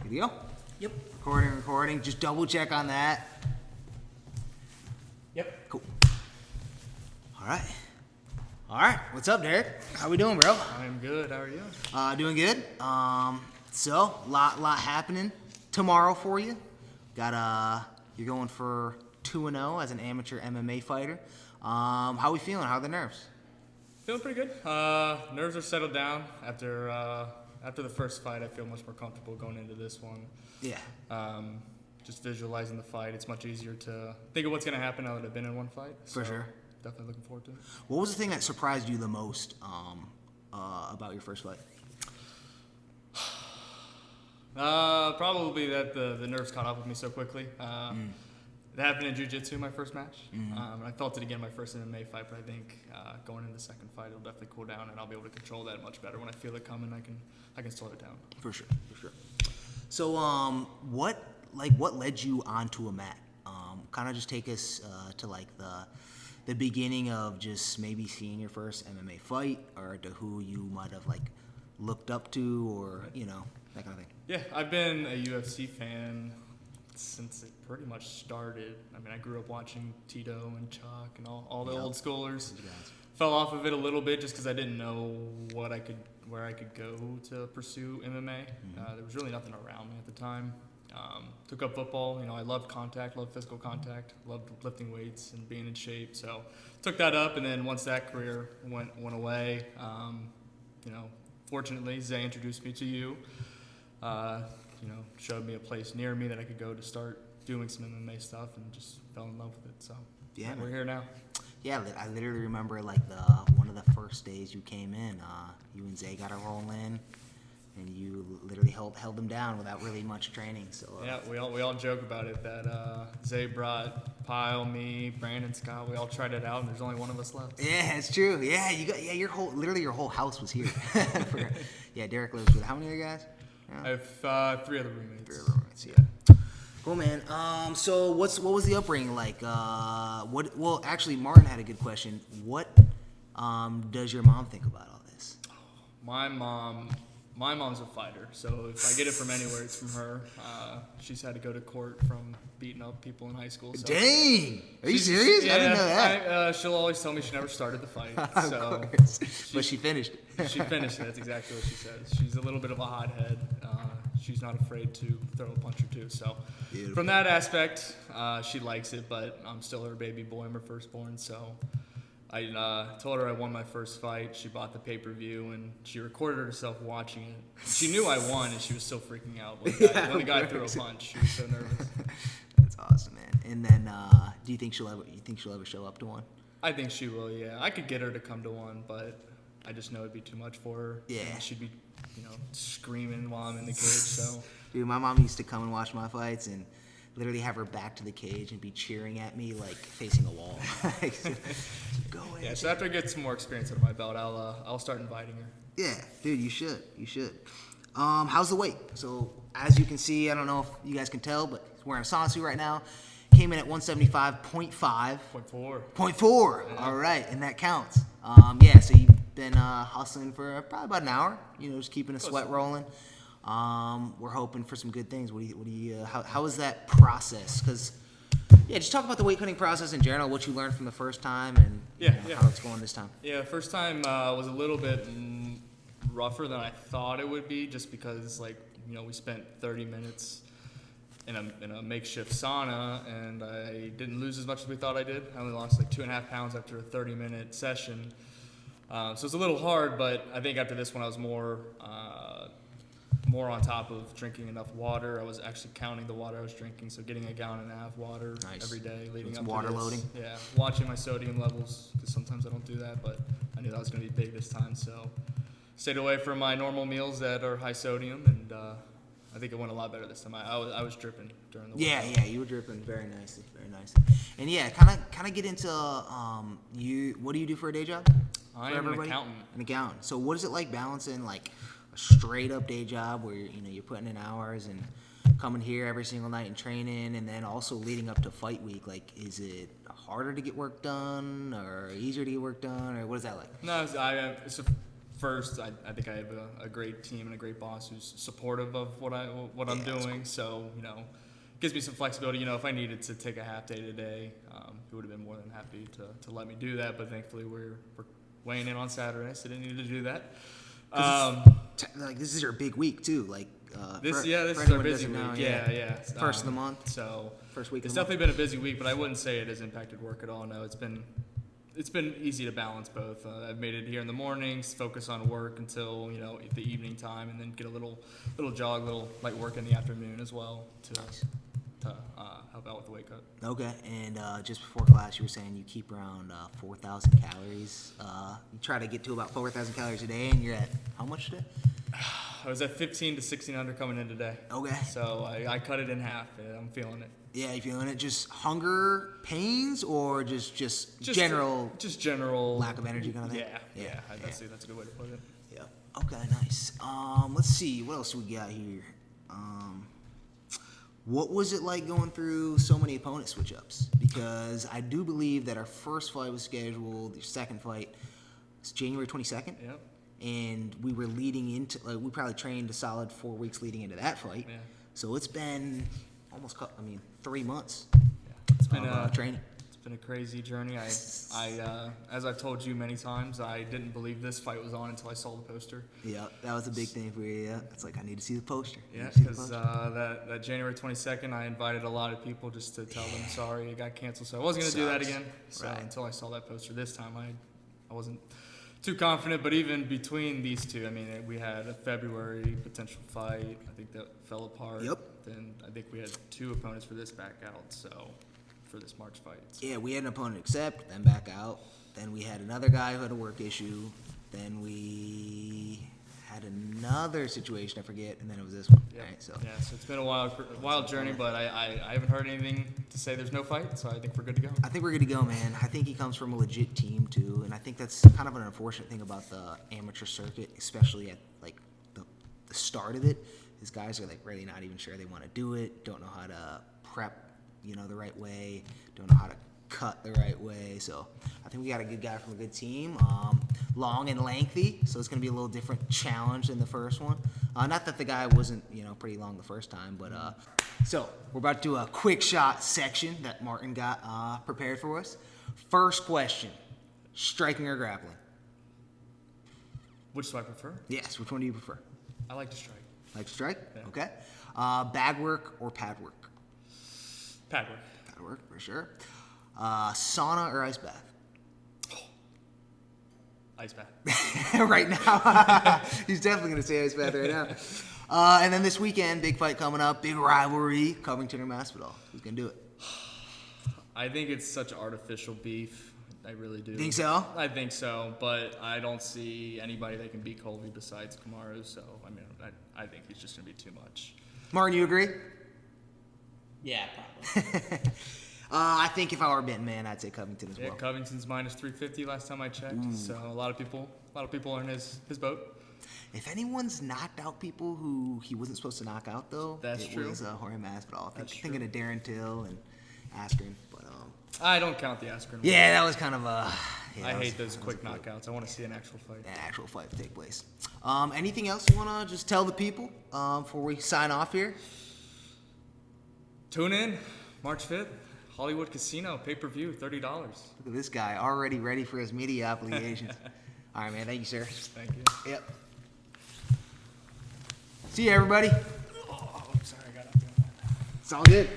Good to go? Yep. Recording. Just double check on that. Yep. Cool. All right. What's up, Dereck? How we doing, bro? I'm good. How are you? Doing good. So lot happening tomorrow for you. You're going for 2-0 as an amateur MMA fighter. How we feeling? How are the nerves? Feeling pretty good. Nerves are settled down after the first fight. I feel much more comfortable going into this one. Yeah. Just visualizing the fight, it's much easier to think of what's going to happen now that I've been in one fight. For sure. Definitely looking forward to it. What was the thing that surprised you the most about your first fight? Probably that the nerves caught up with me so quickly. It happened in jiu-jitsu my first match. I felt it again my first MMA fight, but I think going into the second fight it'll definitely cool down and I'll be able to control that much better. When I feel it coming, I can slow it down. For sure. So what led you onto a mat? Kind of just take us to like the beginning of just maybe seeing your first MMA fight, or to who you might have like looked up to, or that kind of thing. Yeah, I've been a UFC fan since it pretty much started. I mean, I grew up watching Tito and Chuck and all the old schoolers. Fell off of it a little bit just because I didn't know where I could go to pursue MMA. There was really nothing around me at the time. Took up football. I loved contact, loved physical contact, loved lifting weights and being in shape. So took that up, and then once that career went away, fortunately Zay introduced me to you. Showed me a place near me that I could go to start doing some MMA stuff, and just fell in love with it. So yeah, we're here now. Yeah, I literally remember like one of the first days you came in. You and Zay got a roll in, and you literally held them down without really much training. So yeah, we all joke about it that Zay brought Powell, me, Brandon, Scott. We all tried it out, and there's only one of us left. Yeah, it's true. Yeah, your whole house was here. Yeah, Dereck lives with how many other guys? Yeah. I have 3 other roommates. Yeah. Cool, man. So what was the upbringing like? Well, actually, Martin had a good question. What does your mom think about all this? My mom's a fighter, so if I get it from anywhere, it's from her. She's had to go to court from beating up people in high school. So dang! Are you serious? Yeah, I didn't know that. She'll always tell me she never started the fight. Of course. But she finished it. She finished it. That's exactly what she says. She's a little bit of a hothead. She's not afraid to throw a punch or two. So Beautiful. From that aspect, she likes it, but I'm still her baby boy. I'm her firstborn, so I told her I won my first fight. She bought the pay-per-view, and she recorded herself watching it. She knew I won, and she was still freaking out when the guy threw a punch. She was so nervous. That's awesome, man. And then, do you think she'll ever show up to one? I think she will. Yeah, I could get her to come to one, but I just know it'd be too much for her. Yeah. And she'd be, screaming while I'm in the cage. So. Dude, my mom used to come and watch my fights and literally have her back to the cage and be cheering at me like facing a wall. Go ahead. Yeah, so after I get some more experience under my belt, I'll start inviting her. Yeah, dude, you should. How's the weight? So as you can see, I don't know if you guys can tell, but he's wearing a sauna suit right now. Came in at 175.5. 0.4. 0.4. Yeah. All right, and that counts. So you've been hustling for probably about an hour. Just keeping the sweat rolling. We're hoping for some good things. How is that process? Because just talk about the weight cutting process in general. What you learned from the first time, and how it's going this time. Yeah, first time was a little bit rougher than I thought it would be, just because we spent 30 minutes in a makeshift sauna, and I didn't lose as much as we thought I did. I only lost 2.5 pounds after a 30-minute session. So it's a little hard, but I think after this one I was more on top of drinking enough water. I was actually counting the water I was drinking, so getting a gallon and a half water every day leading up to water this. loading. Yeah, watching my sodium levels, because sometimes I don't do that, but I knew that was going to be big this time, so stayed away from my normal meals that are high sodium, and I think it went a lot better this time. I was dripping during the workout. Yeah, you were dripping very nicely. And kind of get into what do you do for a day job? I am an accountant. An accountant. So what is it like balancing a straight up day job where you're putting in hours and coming here every single night and training, and then also leading up to fight week? Is it harder to get work done or easier to get work done, or what is that like? No, first, I think I have a great team and a great boss who's supportive of what I'm doing. Cool. So, gives me some flexibility. If I needed to take a half day today, he would have been more than happy to let me do that. But thankfully, we're weighing in on Saturday, so I didn't need to do that. This is your big week too. This is our busy week. Yeah. First of the month. So first week. It's definitely been a busy week, but I wouldn't say it has impacted work at all. No, it's been easy to balance both. I've made it here in the mornings, focus on work until the evening time, and then get a little jog, little light work in the afternoon as well to help out with the weight cut. Okay, and just before class, you were saying you keep around 4,000 calories. You try to get to about 4,000 calories a day, and you're at how much today? I was at 1,500 to 1,600 coming in today. Okay. So I cut it in half. Yeah, I'm feeling it. Yeah, you feeling it? Just hunger pains, or just general? Just general lack of energy kind of thing. Yeah. That's a good way to put it. Yeah. Okay, nice. Let's see, what else we got here? What was it like going through so many opponent switch-ups? Because I do believe that our first fight was scheduled, your second fight was January 22nd. Yep. And we were leading into, we probably trained a solid 4 weeks leading into that fight. Yeah. So it's been almost, 3 months. Yeah. It's been training. It's been a crazy journey. I as I've told you many times, I didn't believe this fight was on until I saw the poster. Yeah, that was a big thing for you. Yeah, it's like I need to see the poster. Yeah, because that January 22nd, I invited a lot of people just to tell them sorry it got canceled. So I wasn't gonna do that again. So until I saw that poster this time, I wasn't too confident. But even between these two, we had a February potential fight. I think that fell apart. Yep. Then I think we had 2 opponents for this back out. So. For this March fight. So. Yeah, we had an opponent accept, then back out. Then we had another guy who had a work issue. Then we had another situation, I forget, and then it was this one. Yep. Right, so it's been a wild journey, but I haven't heard anything to say there's no fight, so I think we're good to go. I think we're good to go, man. I think he comes from a legit team too, and I think that's kind of an unfortunate thing about the amateur circuit, especially at the start of it. Is guys are really not even sure they want to do it, don't know how to prep the right way, don't know how to cut the right way. So I think we got a good guy from a good team, long and lengthy, so it's going to be a little different challenge than the first one. Not that the guy wasn't pretty long the first time, but so we're about to do a quick shot section that Martin got prepared for us. First question, striking or grappling? Which do I prefer? Yes, which one do you prefer? I like to strike. Like to strike? Yeah. Okay. Bag work or pad work? Pad work. Pad work, for sure. Sauna or ice bath? Ice bath. Right now. He's definitely going to say ice bath right now. And then this weekend, big fight coming up, big rivalry, Covington or Masvidal. Who's going to do it? I think it's such artificial beef. I really do. Think so? I think so, but I don't see anybody that can beat Colby besides Kamaru, so, I think he's just going to be too much. Martin, you agree? Yeah, probably. I think if I were a betting man, I'd say Covington as well. Yeah, Covington's minus 350 last time I checked. So a lot of people are in his boat. If anyone's knocked out people who he wasn't supposed to knock out, though, it was Jorge Masvidal. Thinking of Darren Till and Askren, but I don't count the Askren. Yeah, that was kind of a. I hate those quick knockouts. I want to see an actual fight. An actual fight take place. Anything else you want to just tell the people before we sign off here? Tune in March 5th, Hollywood Casino, pay-per-view, $30. Look at this guy, already ready for his media obligations. All right, man. Thank you, sir. Thank you. Yep. See you, everybody. Oh, I'm sorry. I got up there. It's all good.